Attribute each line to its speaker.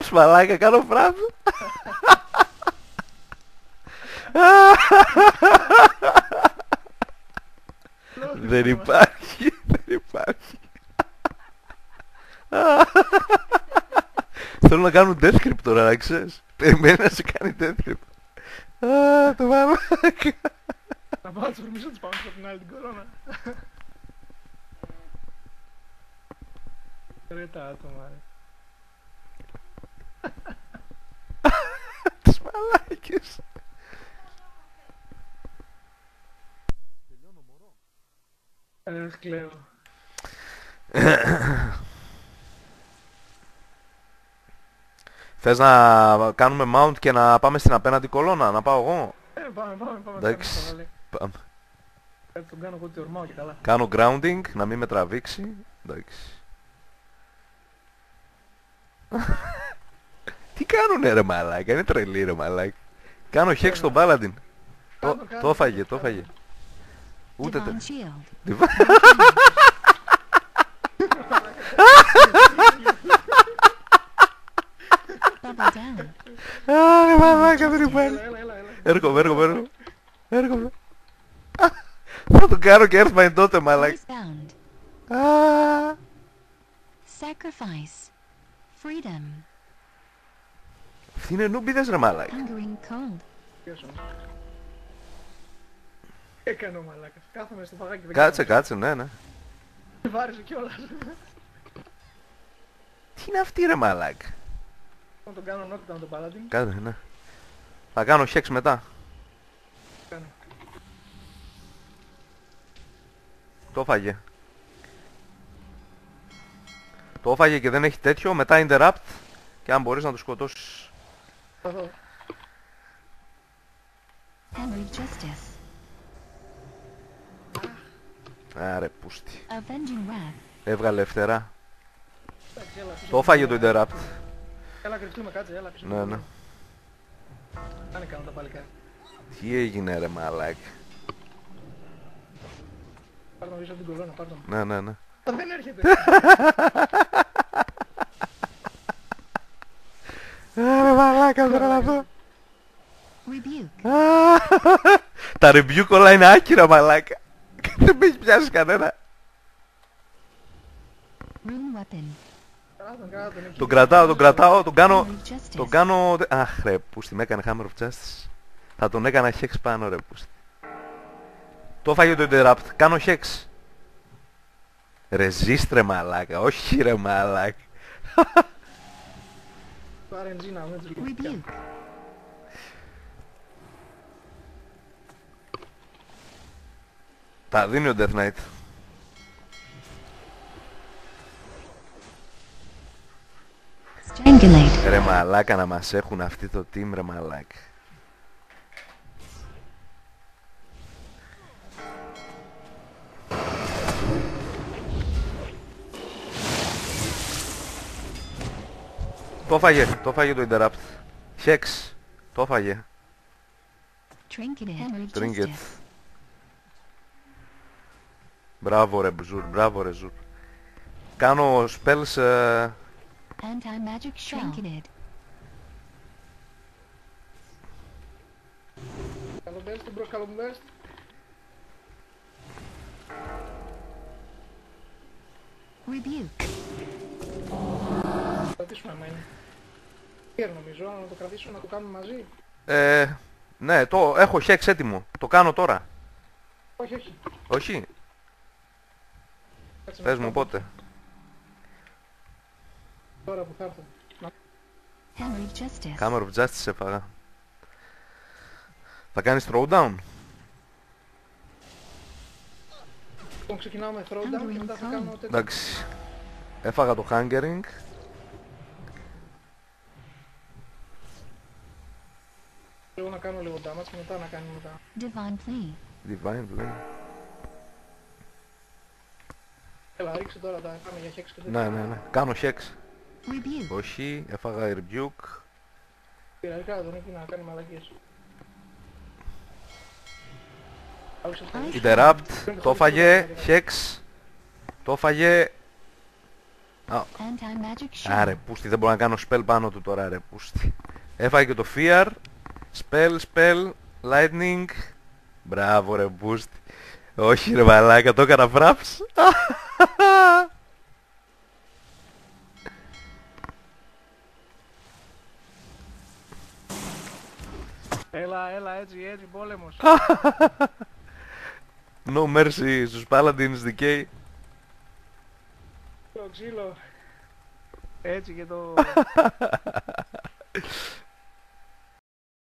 Speaker 1: fraps μαλάκα, κάνω fraps. Δεν υπάρχει, δεν υπάρχει. Θέλω να κάνουν death grip τώρα, να ξέρεις. Περιμένει να σε κάνει death grip. Το μαλάκα.
Speaker 2: Να πάω να τους βρυμίσω τους πάμε από την άλλη την κορώνα. Ρε τα άτομα ρε.
Speaker 1: Τις μαλάκες.
Speaker 2: Κλαίω.
Speaker 1: Θες να κάνουμε mount και να πάμε στην απέναντι κολόνα, να πάω εγώ?
Speaker 2: Πάμε.
Speaker 1: Εντάξει, πάμε.
Speaker 2: Τον κάνω εγώ ότι ορμάω και καλά.
Speaker 1: Κάνω grounding, να μην με τραβήξει. Εντάξει. Τι κάνουνε ρε μαλάκα, είναι τρελή ρε μαλάκα. Κάνω hex στον Paladin. Το έφαγε, το έφαγε. Ούτε τε... Άρε μαλάκα, δεν υπάρχει. Έρχομαι. Θα το κάνω και έρθμα τότε μαλάκα.
Speaker 3: Sacrifice. Freedom.
Speaker 1: Αυτοί είναι νούμπιδες ρε μαλάκα.
Speaker 3: Hungering cold.
Speaker 2: Έκανε ο μαλάκας. Κάθομαι στο φαγάκι.
Speaker 1: Κάτσε, ναι.
Speaker 2: Βάρισε κιόλας.
Speaker 1: Τι είναι αυτή ρε μαλάκα.
Speaker 2: Να τον κάνω knockdown τον Paladin.
Speaker 1: Κάτσε, ναι. Θα κάνω hex μετά.
Speaker 2: Κάνω.
Speaker 1: Το φάγε. Το φάγε και δεν έχει τέτοιο. Μετά interrupt. Και αν μπορείς να το σκοτώσεις.
Speaker 2: Θα δω.
Speaker 3: Henry Justice.
Speaker 1: Άρε πούστη.
Speaker 3: Avenging wrath.
Speaker 1: Έβγαλε φτερά.
Speaker 2: Εντάξει, έλα, πίσω.
Speaker 1: Το φάγε το interrupt.
Speaker 2: Έλα κρυφτούμε, κάτσε, έλα πίσω.
Speaker 1: Ναι.
Speaker 2: Κάνε κάνω τα παλικάρια.
Speaker 1: Τι έγινε ρε μαλάκα.
Speaker 2: Πάρ' τον πίσω από την κολόνα, πάρ' τον.
Speaker 1: Ναι.
Speaker 2: Δεν έρχεται.
Speaker 1: Άρε μαλάκα, θέλω να δω.
Speaker 3: Rebuke.
Speaker 1: Τα rebuke όλα είναι άκυρα μαλάκα. Δεν με έχει πιάσει κανένα.
Speaker 3: Rune weapon.
Speaker 1: Τον κρατάω, τον κάνω...
Speaker 3: Henry Justice.
Speaker 1: Τον κάνω... Αχ ρε πούστη, με έκανε Hammer of Justice. Θα τον έκανα hex πάνω ρε πούστη. Το φάγε το interrupt, κάνω hex. Resist ρε μαλάκα, όχι ρε μαλάκα.
Speaker 2: Το RNG να μην τους
Speaker 3: Rebuke.
Speaker 1: Τα δίνει ο Death Knight.
Speaker 3: Strangulate.
Speaker 1: Ρε μαλάκα να μας έχουν αυτοί το team ρε μαλάκα. Το φάγε το interrupt. Hex, το φάγε.
Speaker 3: Trinket. Henry
Speaker 1: Trinket.
Speaker 3: Justice.
Speaker 1: Μπράβο ρε Ζουρ. Κάνω spells...
Speaker 3: Anti-magic shell. Trinketed.
Speaker 2: Καλό μπες, την μπρος, καλό μου μπες.
Speaker 3: Rebuke.
Speaker 2: Θα κρατήσουμε άμα είναι. Νομίζω, να το κρατήσουμε, να το κάνουμε μαζί.
Speaker 1: Ναι, το έχω hex έτοιμο. Το κάνω τώρα.
Speaker 2: Όχι.
Speaker 1: Όχι.
Speaker 2: Κάτσε
Speaker 1: Πες
Speaker 2: να
Speaker 1: μου
Speaker 2: το
Speaker 1: πότε.
Speaker 2: Τώρα που θα έρθω.
Speaker 3: Henry Justice.
Speaker 1: Hammer of Justice έφαγα. Θα κάνεις throwdown.
Speaker 2: Λοιπόν, ξεκινάω με throwdown και μετά θα κάνω τέτοιο.
Speaker 1: Εντάξει. Έφαγα το hungering.
Speaker 2: Εγώ να κάνω λίγο damage και μετά να κάνουμε τα...
Speaker 3: Divine plea.
Speaker 1: Divine Blade.
Speaker 2: Έλα, ρίξε τώρα τα πάμε για hex και τέτοια.
Speaker 1: Ναι. Κάνω hex.
Speaker 3: Rebuke.
Speaker 1: Όχι, έφαγα rebuke.
Speaker 2: Πειραρικά τον εκεί να κάνει μαλακίες.
Speaker 1: Interrupt. Το έφαγε. Hex. Το έφαγε. Α,
Speaker 3: Anti-magic
Speaker 1: άρε
Speaker 3: shield.
Speaker 1: πούστη, δεν μπορώ να κάνω spell πάνω του τώρα ρε πούστη. Έφαγε και το fear. Spell, lightning. Μπράβο ρε πούστη. Όχι ρε μαλάκα, το έκανα fraps.
Speaker 2: Έλα, έτσι, πόλεμος.
Speaker 1: No mercy στους paladins decay.
Speaker 2: Το ξύλο. Έτσι και το...